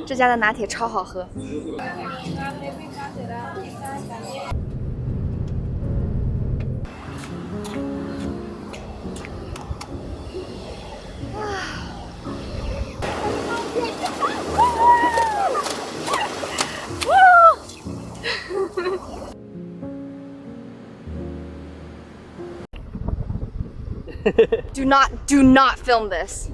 这家的拿铁超好喝。Do not film this.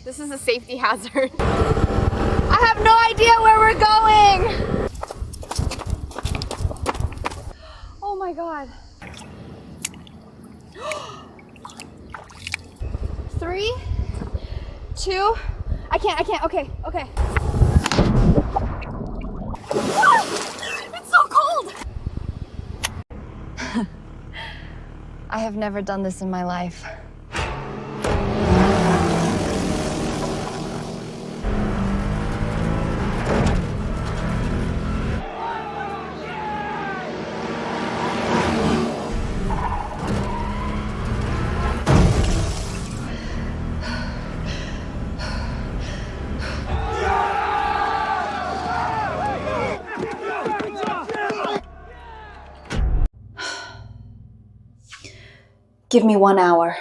This is a safety hazard. I have no idea where we're going. Oh my God. 3, 2, I can't, okay. It's so cold. I have never done this in my life. Give me 1 hour.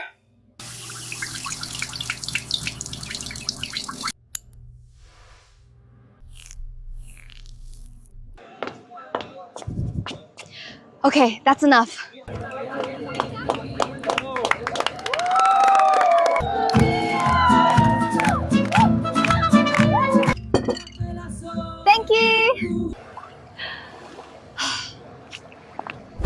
Okay, that's enough.